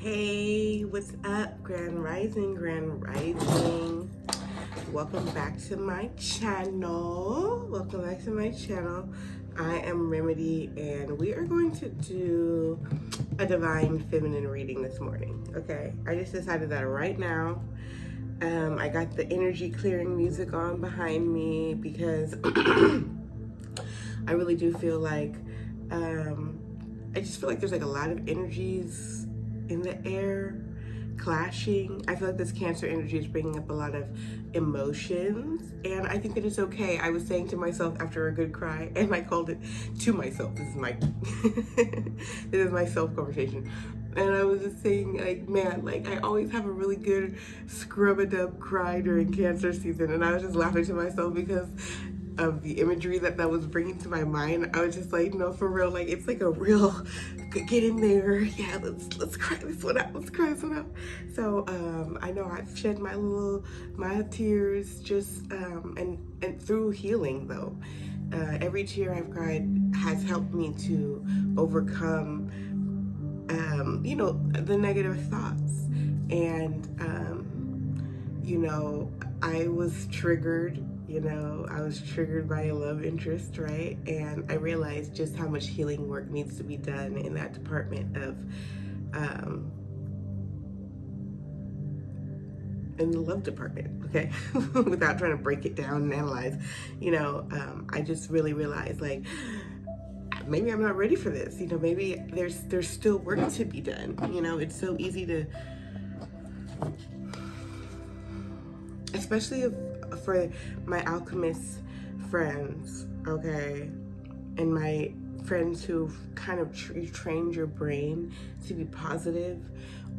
Hey, what's up? Grand Rising. Welcome back to my channel. I am Remedy, and we are going to do a divine feminine reading this morning. Okay, I just decided that right now. I got the energy clearing music on behind me because I really do feel like I just feel like there's like a lot of energies in the air clashing. I feel like this Cancer energy is bringing up a lot of emotions, and I think that it's okay. I was saying to myself after a good cry, and I called it to myself. This is my this is my self conversation. And I was just saying, like, man, like, I always have a really good scrub-a-dub cry during Cancer season. And I was just laughing to myself because of the imagery that was bringing to my mind. I was just like, no, for real, like, it's like a real, get in there. Yeah, let's cry this one out. So, I know I've shed my tears just, and through healing, though. Every tear I've cried has helped me to overcome the negative thoughts. And, I was triggered, by a love interest, right? And I realized just how much healing work needs to be done in that department of, in the love department, okay? Without trying to break it down and analyze, I just really realized, like, maybe I'm not ready for this. Maybe there's still work to be done. It's so easy to, especially for my alchemist friends, okay, and my friends who've kind of trained your brain to be positive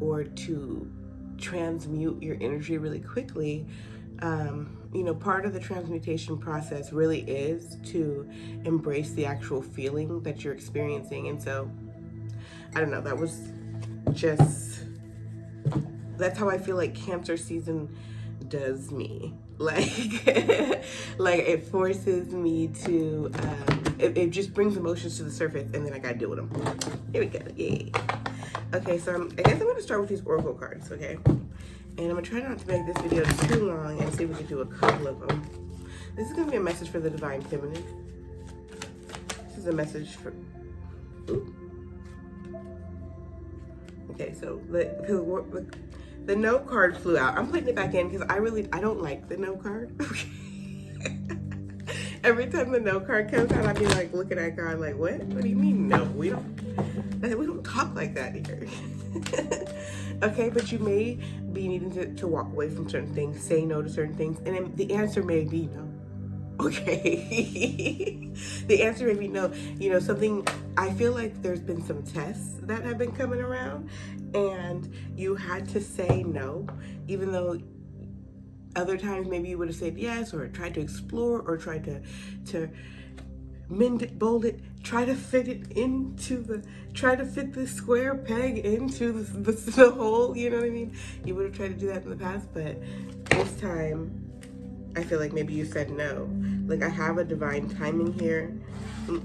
or to transmute your energy really quickly. Part of the transmutation process really is to embrace the actual feeling that you're experiencing. And so, I don't know, that's how I feel like Cancer season does me. Like, like it forces me to, it just brings emotions to the surface, and then I gotta deal with them. Here we go, yay. Okay, so I guess I'm gonna start with these oracle cards, okay? And I'm gonna try not to make this video too long and see if we can do a couple of them. This is gonna be a message for the divine feminine. This is a message for, ooh. Okay, so the no card flew out. I'm putting it back in because I don't like the no card. Every time the no card comes out, I'd be like looking at God like, what? What do you mean no? We don't talk like that here. Okay, but you may be needing to walk away from certain things, say no to certain things, and then the answer may be no. Okay. The answer may be no. Something, I feel like there's been some tests that have been coming around, and you had to say no, even though other times maybe you would have said yes, or tried to explore, or tried to mend it, bold it, try to fit the square peg into the hole, you know what I mean? You would have tried to do that in the past, but this time, I feel like maybe you said no. Like, I have a divine timing here,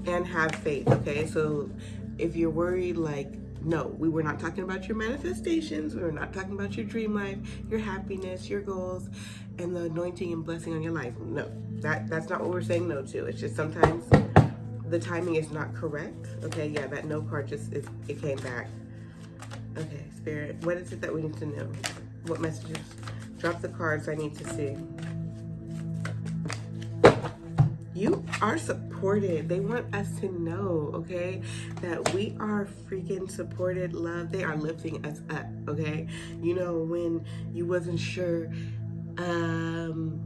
and have faith, okay? So if you're worried, like, no, we were not talking about your manifestations. We were not talking about your dream life, your happiness, your goals, and the anointing and blessing on your life. No, that's not what we're saying no to. It's just sometimes the timing is not correct. Okay, yeah, that no card it came back. Okay, Spirit, what is it that we need to know? What messages? Drop the cards I need to see. You are supported. They want us to know, okay, that we are freaking supported, loved. They are lifting us up, okay? When you wasn't sure, I'm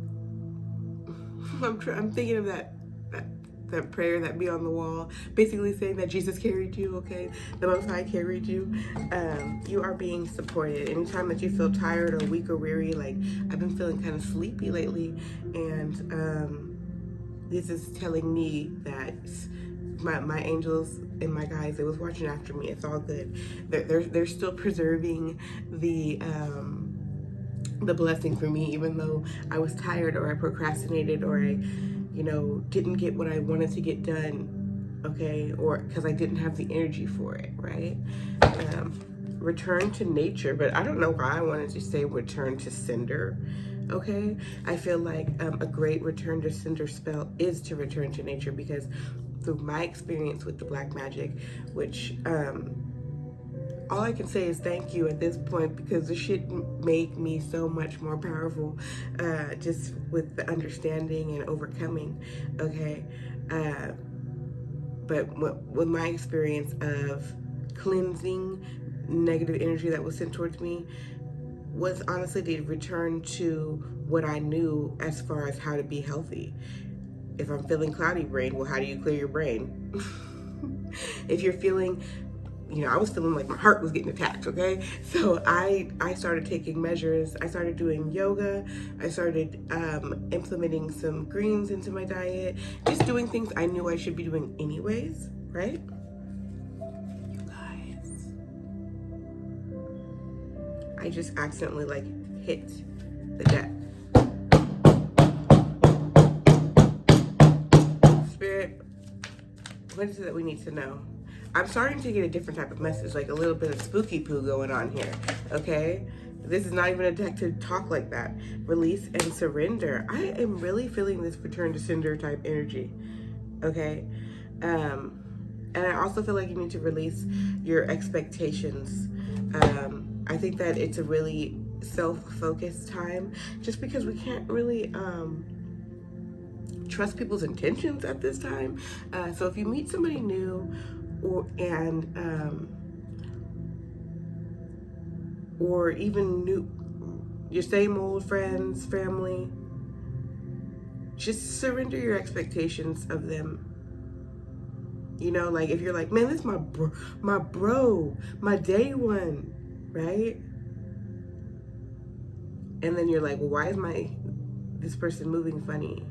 thinking of that prayer that be on the wall, basically saying that Jesus carried you, okay? The Most High carried you. You are being supported. Anytime that you feel tired or weak or weary, like I've been feeling kind of sleepy lately, and this is telling me that my angels and my guys, they was watching after me. It's all good. They're still preserving the blessing for me, even though I was tired, or I procrastinated, or I, didn't get what I wanted to get done, okay? Or because I didn't have the energy for it, right? return to nature, but I don't know why I wanted to say return to sender. Okay, I feel like a great return to sender spell is to return to nature, because through my experience with the black magic, which all I can say is thank you at this point, because this shit made me so much more powerful, just with the understanding and overcoming. Okay, but with my experience of cleansing negative energy that was sent towards me was honestly to return to what I knew as far as how to be healthy. If I'm feeling cloudy brain, well, how do you clear your brain? If you're feeling, I was feeling like my heart was getting attacked, okay? So I started taking measures. I started doing yoga. I started implementing some greens into my diet, just doing things I knew I should be doing anyways, right? You guys, I just accidentally hit the deck. Spirit, what is it that we need to know? I'm starting to get a different type of message, like a little bit of spooky poo going on here, okay? This is not even a deck to talk like that. Release and surrender. I am really feeling this return to sender type energy, okay? And I also feel like you need to release your expectations. I think that it's a really self-focused time, just because we can't really trust people's intentions at this time. So if you meet somebody new, or even new, your same old friends, family, just surrender your expectations of them. Like if you're like, man, this is my bro, my day one, right? And then you're like, well, why is this person moving funny?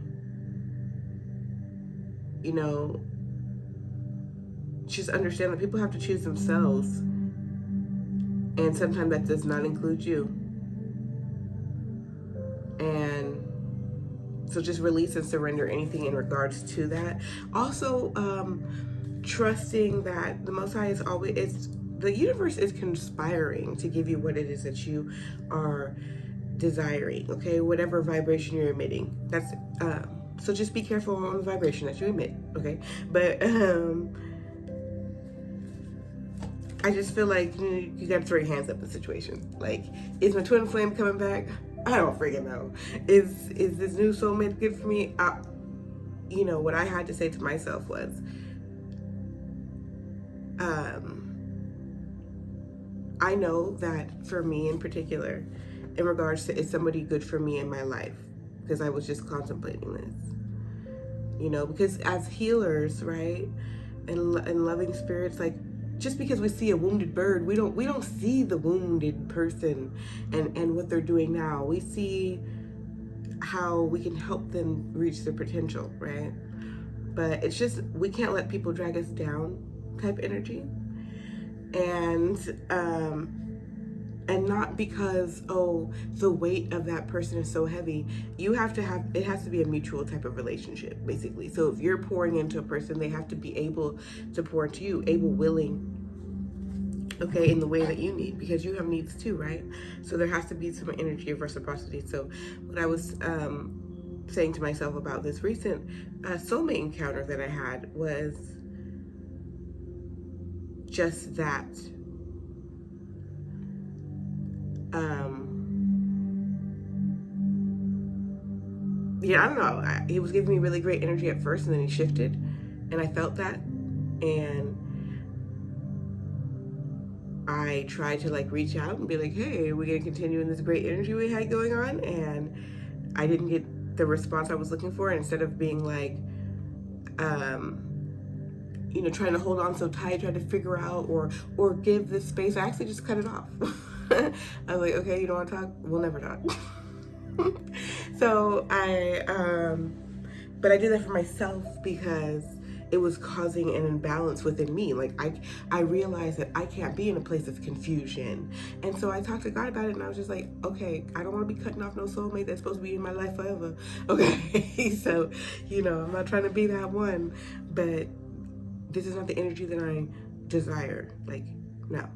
Just understand that people have to choose themselves, and sometimes that does not include you. And so just release and surrender anything in regards to that. Also, trusting that the Most High is always, the universe is conspiring to give you what it is that you are desiring, okay? Whatever vibration you're emitting. That's so just be careful on the vibration that you emit, okay? But I just feel like you gotta throw your hands up in the situation. Like, is my twin flame coming back? I don't freaking know. Is this new soulmate good for me? What I had to say to myself was, I know that for me in particular, in regards to, is somebody good for me in my life? Because I was just contemplating this. Because as healers, right, and loving spirits, like, just because we see a wounded bird, we don't see the wounded person and what they're doing now. We see how we can help them reach their potential, right? But it's just, we can't let people drag us down type energy. And not because, the weight of that person is so heavy. It has to be a mutual type of relationship, basically. So if you're pouring into a person, they have to be able to pour into you, willing, okay, in the way that you need, because you have needs too, right? So there has to be some energy of reciprocity. So what I was saying to myself about this recent soulmate encounter that I had was just that. I don't know. He was giving me really great energy at first, and then he shifted, and I felt that, and I tried to reach out and be like, hey, we're gonna continue in this great energy we had going on, and I didn't get the response I was looking for. And instead of being trying to hold on so tight, trying to figure out or give this space, I actually just cut it off. I was like, okay, you don't want to talk? We'll never talk. So but I did that for myself because it was causing an imbalance within me. I realized that I can't be in a place of confusion. And so I talked to God about it, and I was just like, okay, I don't want to be cutting off no soulmate that's supposed to be in my life forever. Okay, so, I'm not trying to be that one, but this is not the energy that I desire. No.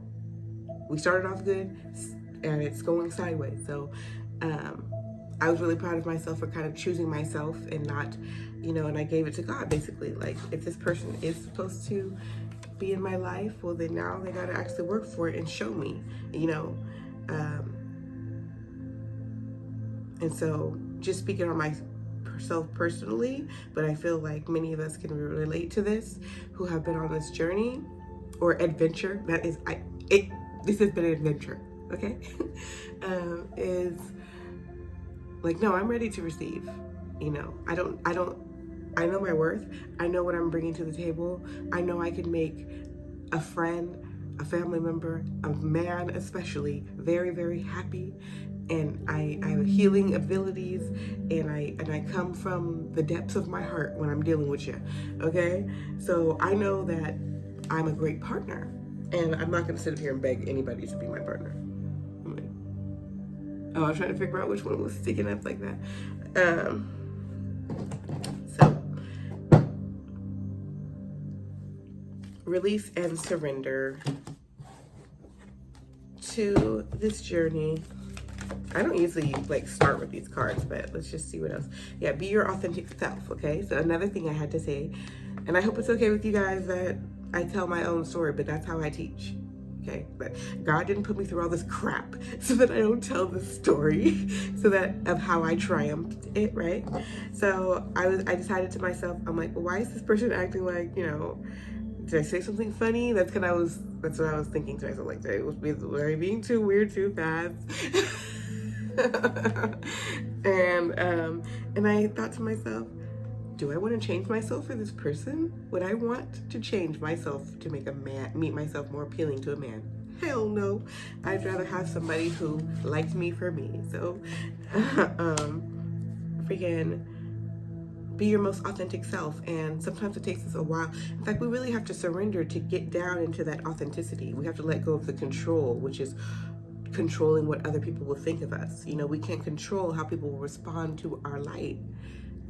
we started off good and it's going sideways. So I was really proud of myself for kind of choosing myself and not, you know, and I gave it to God basically. Like, if this person is supposed to be in my life, well, then now they got to actually work for it and show me, you know. And so just speaking on myself personally, but I feel like many of us can relate to this who have been on this journey or adventure. That is, this has been an adventure, okay? Is like, no, I'm ready to receive. You know, I know my worth. I know what I'm bringing to the table. I know I can make a friend, a family member, a man especially, very, very happy. And I have healing abilities, and I come from the depths of my heart when I'm dealing with you, okay? So I know that I'm a great partner, and I'm not gonna sit up here and beg anybody to be my partner. I was trying to figure out which one was sticking up like that. So, release and surrender to this journey. I don't usually like start with these cards, but let's just see what else. Yeah, be your authentic self, okay? So another thing I had to say, and I hope it's okay with you guys that I tell my own story, but that's how I teach, okay? But God didn't put me through all this crap so that I don't tell the story so that of how I triumphed it, right? So I decided to myself, I'm like, well, why is this person acting like, you know, did I say something funny? That's what I was thinking to myself, like, were I being too weird too fast? And I thought to myself, do I want to change myself for this person? Would I want to change myself to make meet myself more appealing to a man? Hell no. I'd rather have somebody who liked me for me. So, freaking be your most authentic self. And sometimes it takes us a while. In fact, we really have to surrender to get down into that authenticity. We have to let go of the control, which is controlling what other people will think of us. You know, we can't control how people will respond to our light,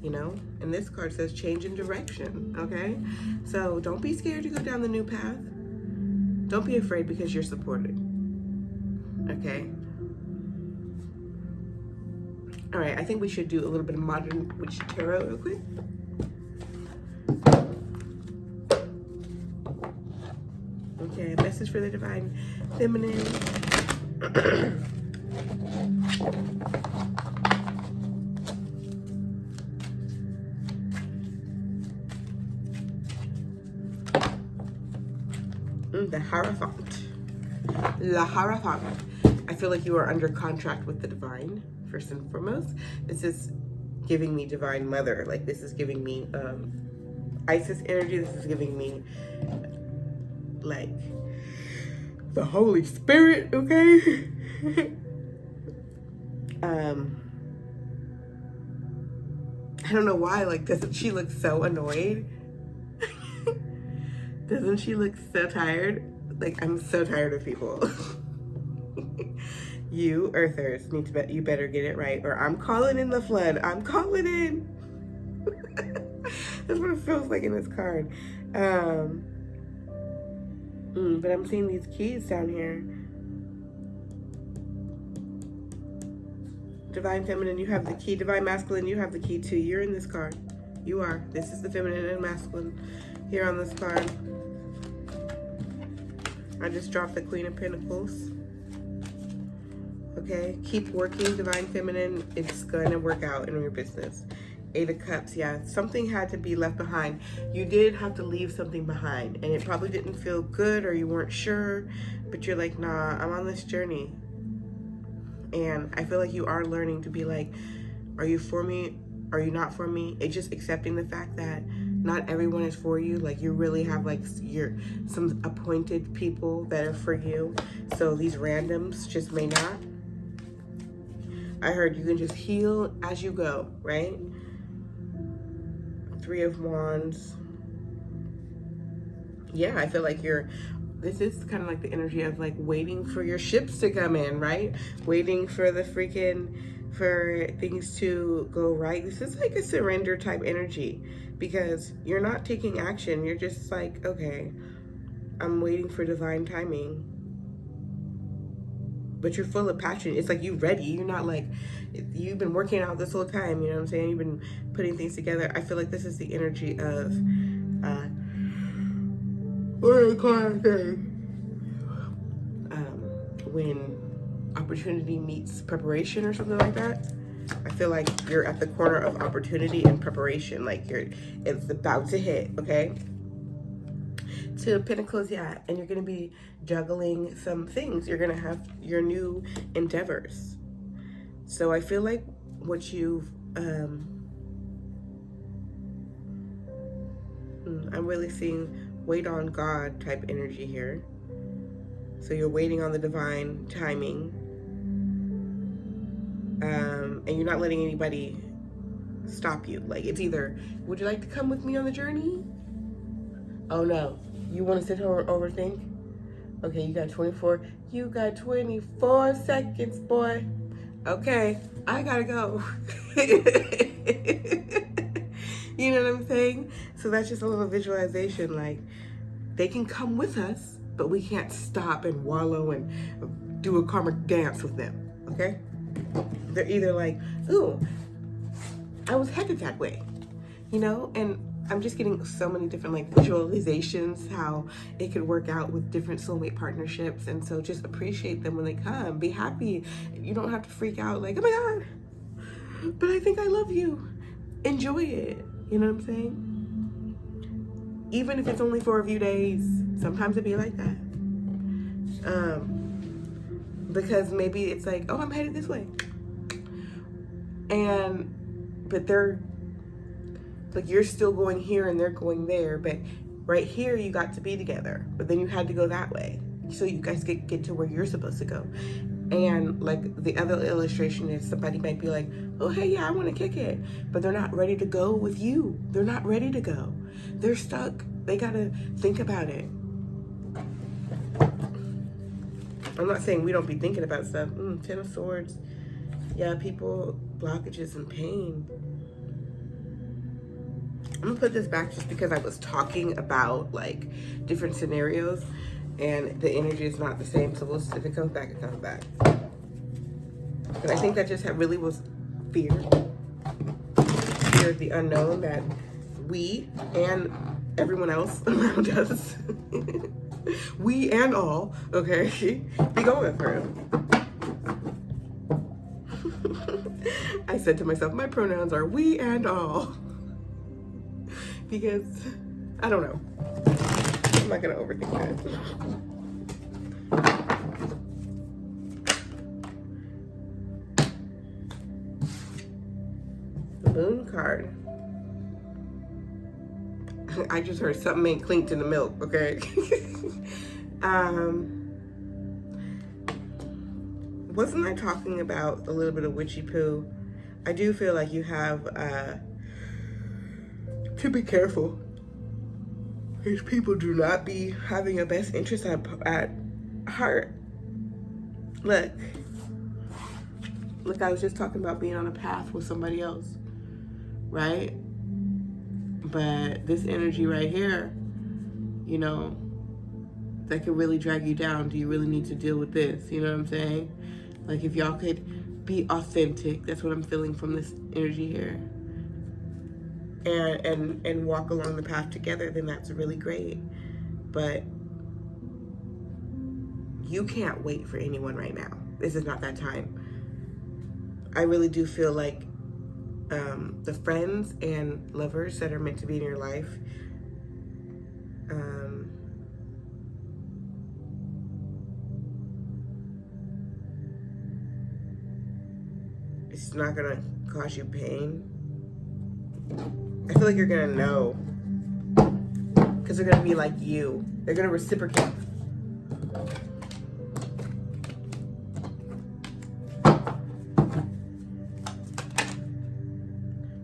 you know? And this card says change in direction, okay? So don't be scared to go down the new path. Don't be afraid because you're supported, okay? All right, I think we should do a little bit of modern witch tarot real quick. Okay, message for the divine feminine. The Hierophant. La Hierophant. I feel like you are under contract with the divine, first and foremost. This is giving me divine mother. Like, this is giving me Isis energy. This is giving me like the Holy Spirit, okay? I don't know why, like, doesn't she look so annoyed? Doesn't she look so tired? Like, I'm so tired of people. You earthers need to you better get it right, or I'm calling in the flood. I'm calling in. That's what it feels like in this card. But I'm seeing these keys down here. Divine feminine, you have the key. Divine masculine, you have the key too. You're in this card. You are. This is the feminine and masculine here on this card. I just dropped the Queen of Pentacles. Okay, keep working, divine feminine. It's going to work out in your business. Eight of Cups, yeah. Something had to be left behind. You did have to leave something behind, and it probably didn't feel good, or you weren't sure, but you're like, nah, I'm on this journey. And I feel like you are learning to be like, are you for me? Are you not for me? It's just accepting the fact that not everyone is for you. Like, you really have like some appointed people that are for you. So these randoms just may not. I heard you can just heal as you go, right? Three of Wands. Yeah, I feel like this is kind of like the energy of like waiting for your ships to come in, right? Waiting for for things to go right. This is like a surrender type energy because you're not taking action. You're just like, okay, I'm waiting for divine timing. but you're full of passion. It's like you're ready. You're not like, you've been working out this whole time, you know what I'm saying? You've been putting things together. I feel like this is the energy of, what do you call it? When opportunity meets preparation or something like that. I feel like you're at the corner of opportunity and preparation. Like it's about to hit, okay? Two of Pentacles, yeah. And you're going to be juggling some things. You're going to have your new endeavors. So I feel like what you've, I'm really seeing wait on God type energy here. So you're waiting on the divine timing. And you're not letting anybody stop you. Like, it's either, would you like to come with me on the journey? Oh no, you want to sit here and overthink? Okay, you got 24 seconds, boy. Okay, I gotta go. You know what I'm saying? So that's just a little visualization. Like, they can come with us, but we can't stop and wallow and do a karmic dance with them, okay? They're either like, ooh, I was headed that way, you know? And I'm just getting so many different like visualizations, how it could work out with different soulmate partnerships. And so just appreciate them when they come. Be happy. You don't have to freak out like, oh my God, but I think I love you. Enjoy it. You know what I'm saying? Even if it's only for a few days, sometimes it be like that. Because maybe it's like, oh, I'm headed this way. But they're, like, you're still going here and they're going there. But right here, you got to be together. But then you had to go that way. So you guys get to where you're supposed to go. And like the other illustration is somebody might be like, oh, hey, yeah, I want to kick it. But they're not ready to go with you. They're not ready to go. They're stuck. They got to think about it. I'm not saying we don't be thinking about stuff. Ten of Swords. Yeah, people, blockages and pain. I'm gonna put this back just because I was talking about like different scenarios and the energy is not the same. So we'll see if it comes back, it comes back. But I think that just really was fear. Fear of the unknown that we and everyone else around us, we and all, okay, be going through. I said to myself, my pronouns are we and all. Because, I don't know. I'm not going to overthink that. The Moon card. I just heard something ain't clinked in the milk, okay? Wasn't I talking about a little bit of witchy poo? I do feel like you have to be careful. These people do not be having your best interest at heart. Look, I was just talking about being on a path with somebody else, right? But this energy right here, you know, that could really drag you down. Do you really need to deal with this? You know what I'm saying? Like, if y'all could be authentic, that's what I'm feeling from this energy here. And walk along the path together, then that's really great. But you can't wait for anyone right now. This is not that time. I really do feel like the friends and lovers that are meant to be in your life, it's not gonna cause you pain. I feel like you're gonna know, because they're gonna be like you. They're gonna reciprocate.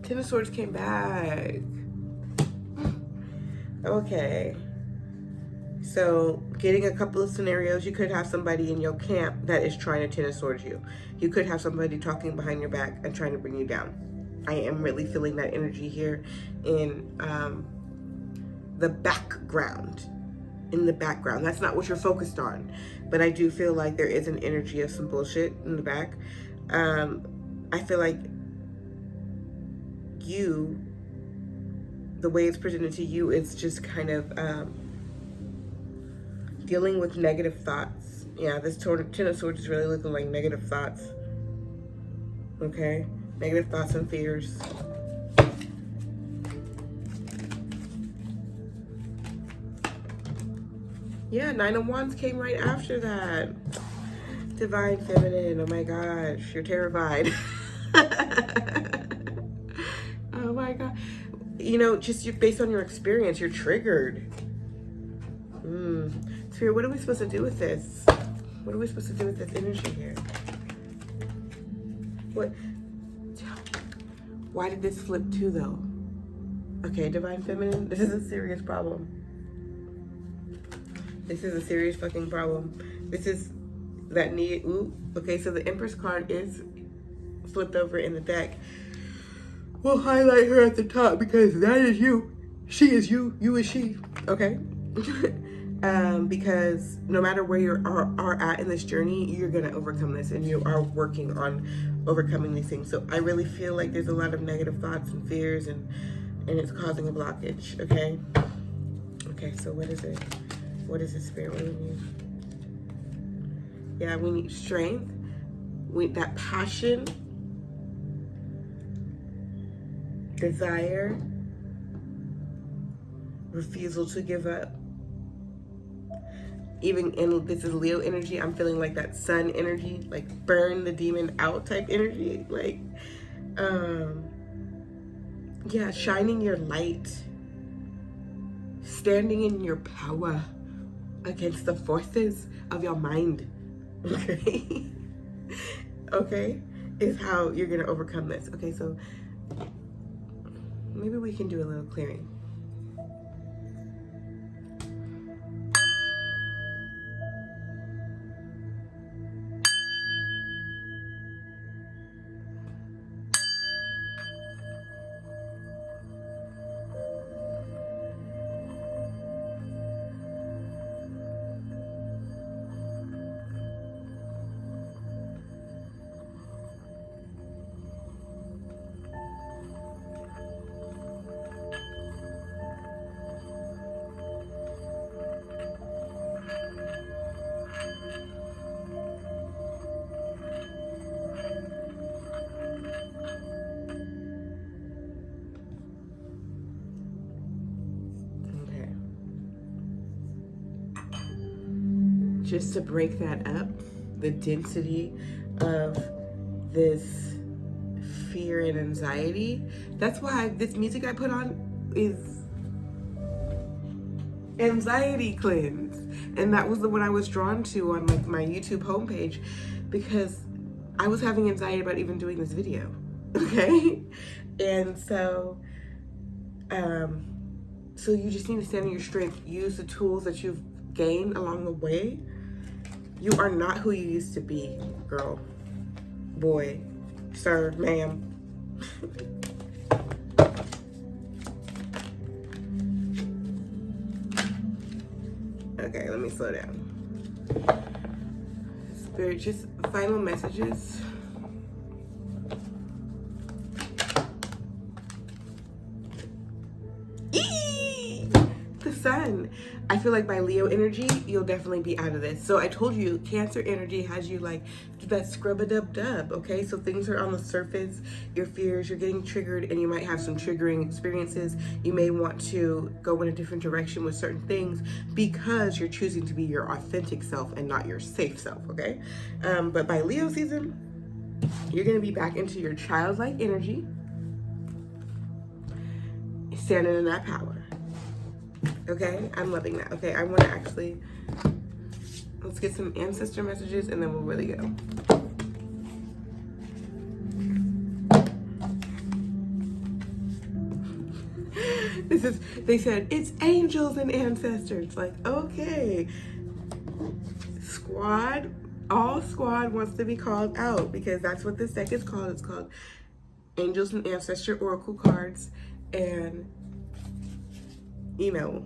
Ten of Swords came back. Okay. So, getting a couple of scenarios, you could have somebody in your camp that is trying to Ten of Swords you. You could have somebody talking behind your back and trying to bring you down. I am really feeling that energy here in the background. in the background. That's not what you're focused on. But I do feel like there is an energy of some bullshit in the back. I feel like you, the way it's presented to you, it's just kind of dealing with negative thoughts. Yeah, this Ten of Swords is really looking like negative thoughts. Okay? Negative thoughts and fears. Yeah, Nine of Wands came right after that. Divine Feminine, oh my gosh, you're terrified. Oh my God. You know, just based on your experience, you're triggered. Spirit, what are we supposed to do with this? What are we supposed to do with this energy here? What? Why did this flip too, though? Okay, Divine Feminine, this is a serious problem. This is a serious fucking problem. This is that need. Ooh, okay, so the Empress card is flipped over in the deck. We'll highlight her at the top because that is you. She is you. You is she. Okay? Because no matter where you are at in this journey, you're going to overcome this, and you are working on overcoming these things. So I really feel like there's a lot of negative thoughts and fears, and it's causing a blockage. Okay? Okay, so what is it? What is it, Spirit? What do we need? Yeah, we need strength. We need that passion, desire, refusal to give up. Even in, this is Leo energy, I'm feeling like that sun energy, like burn the demon out type energy. Like, yeah, shining your light, standing in your power against the forces of your mind. Okay? Okay? Is how you're gonna overcome this. Okay, so maybe we can do a little clearing. Just to break that up, the density of this fear and anxiety. That's why this music I put on is anxiety cleanse. And that was the one I was drawn to on like my YouTube homepage, because I was having anxiety about even doing this video. Okay? And so, so you just need to stand in your strength, use the tools that you've gained along the way. You are not who you used to be, girl, boy, sir, ma'am. Okay, let me slow down. Spirit, just final messages. The sun. I feel like by Leo energy, you'll definitely be out of this. So I told you, Cancer energy has you like that scrub-a-dub-dub, okay? So things are on the surface, your fears, you're getting triggered, and you might have some triggering experiences. You may want to go in a different direction with certain things because you're choosing to be your authentic self and not your safe self, okay? But by Leo season, you're gonna be back into your childlike energy, standing in that power. Okay, I'm loving that. Okay, I want to actually, let's get some ancestor messages and then we'll really go. They said, it's angels and ancestors. Like, okay. Squad, all squad wants to be called out because that's what this deck is called. It's called Angels and Ancestor Oracle Cards. And, you know,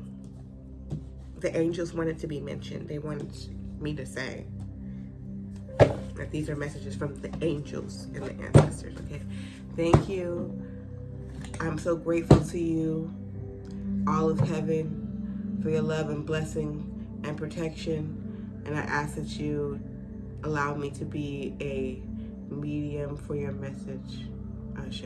the angels wanted to be mentioned. They wanted me to say that these are messages from the angels and the ancestors, okay? Thank you. I'm so grateful to you, all of heaven, for your love and blessing and protection. And I ask that you allow me to be a medium for your message. Ashe.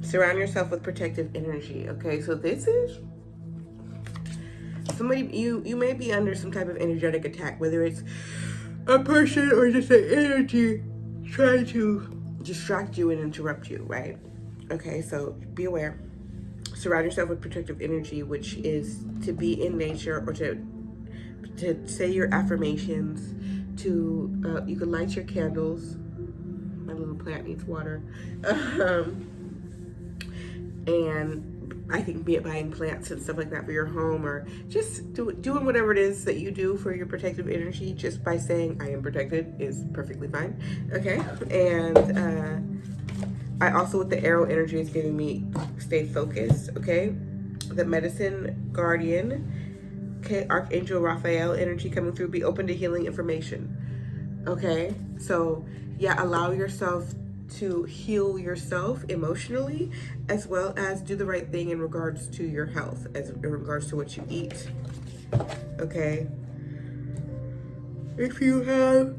Surround yourself with protective energy. Okay, so this is somebody, you may be under some type of energetic attack, whether it's a person or just an energy trying to distract you and interrupt you, right? Okay, so be aware. Surround yourself with protective energy, which is to be in nature or to say your affirmations, to you can light your candles. My little plant needs water. And I think be it buying plants and stuff like that for your home, or just doing whatever it is that you do for your protective energy, just by saying I am protected is perfectly fine. Okay. And I also, with the arrow energy, is giving me stay focused. Okay. The medicine guardian, okay, Archangel Raphael energy coming through, be open to healing information. Okay. So yeah, allow yourself to heal yourself emotionally, as well as do the right thing in regards to your health, as in regards to what you eat. Okay. If you have,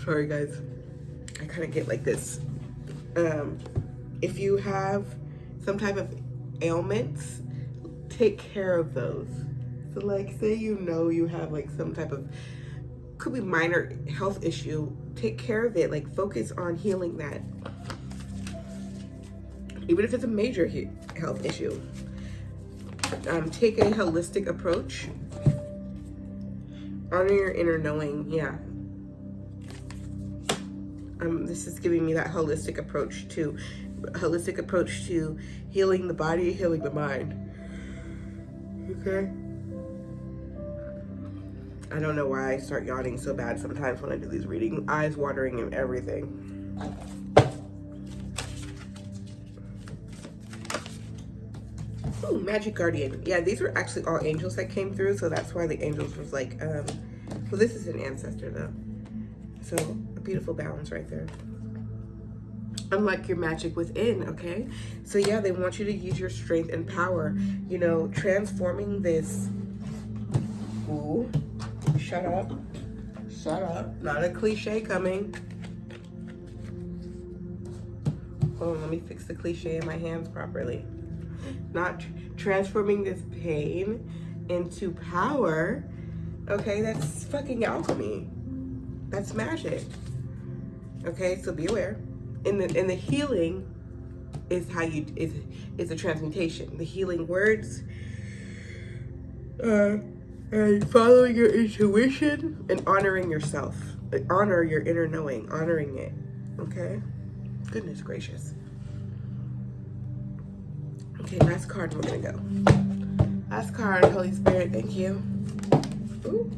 sorry guys, I kind of get like this. If you have some type of ailments, take care of those. So like, say you have like some type of, could be minor health issue, take care of it. Like, focus on healing that. Even if it's a major health issue. Take a holistic approach. Honor your inner knowing, yeah. This is giving me that holistic approach to healing the body, healing the mind. Okay. I don't know why I start yawning so bad sometimes when I do these readings. Eyes watering and everything. Ooh, Magic Guardian. Yeah, these were actually all angels that came through, so that's why the angels was like, well, this is an ancestor though. So, a beautiful balance right there. Unlock your magic within, okay? So yeah, they want you to use your strength and power, you know, transforming this. Ooh. Shut up. Shut up. Not a cliche coming. Hold on, let me fix the cliche in my hands properly. Not transforming this pain into power. Okay, that's fucking alchemy. That's magic. Okay, so be aware. In the healing is how you is a transmutation. The healing words. And following your intuition and honoring yourself. Honor your inner knowing, honoring it. Okay? Goodness gracious. Okay, last card, we're gonna go. Last card, Holy Spirit, thank you. Ooh.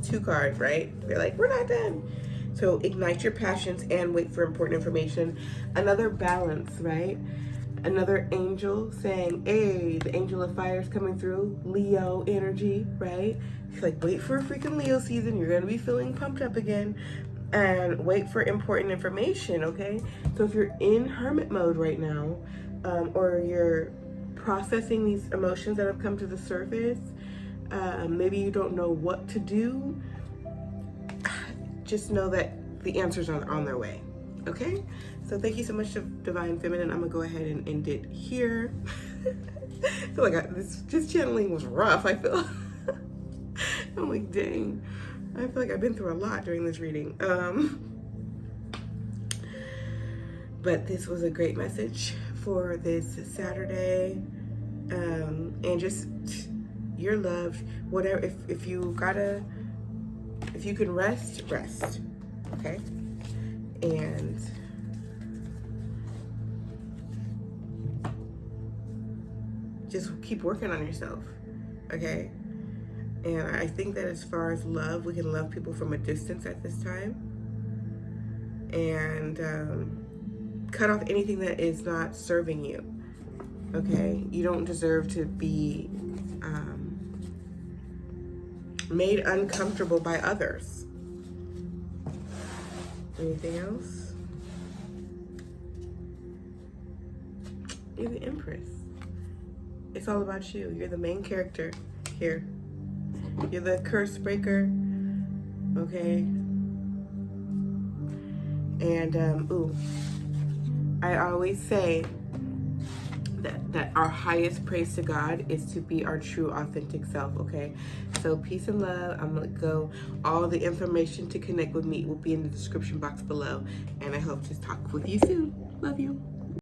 2 cards, right? They're like, we're not done. So ignite your passions and wait for important information. Another balance, right? Another angel saying, hey, the angel of fire is coming through. Leo energy, right? He's like, wait for a freaking Leo season. You're going to be feeling pumped up again. And wait for important information, okay? So if you're in hermit mode right now, or you're processing these emotions that have come to the surface, maybe you don't know what to do, just know that the answers are on their way, okay? So thank you so much to Divine Feminine. I'm gonna go ahead and end it here. I feel like this channeling was rough. I feel, I'm like, dang. I feel like I've been through a lot during this reading. But this was a great message for this Saturday. And just, you're loved. Whatever, if you can rest, okay? And just keep working on yourself, okay? And I think that as far as love, we can love people from a distance at this time. And cut off anything that is not serving you, okay? You don't deserve to be made uncomfortable by others. Anything else? You're the Empress. It's all about you. You're the main character here. You're the curse breaker, okay? And I always say that our highest praise to God is to be our true, authentic self, okay? So peace and love. I'm gonna go. All the information to connect with me will be in the description box below. And I hope to talk with you soon. Love you.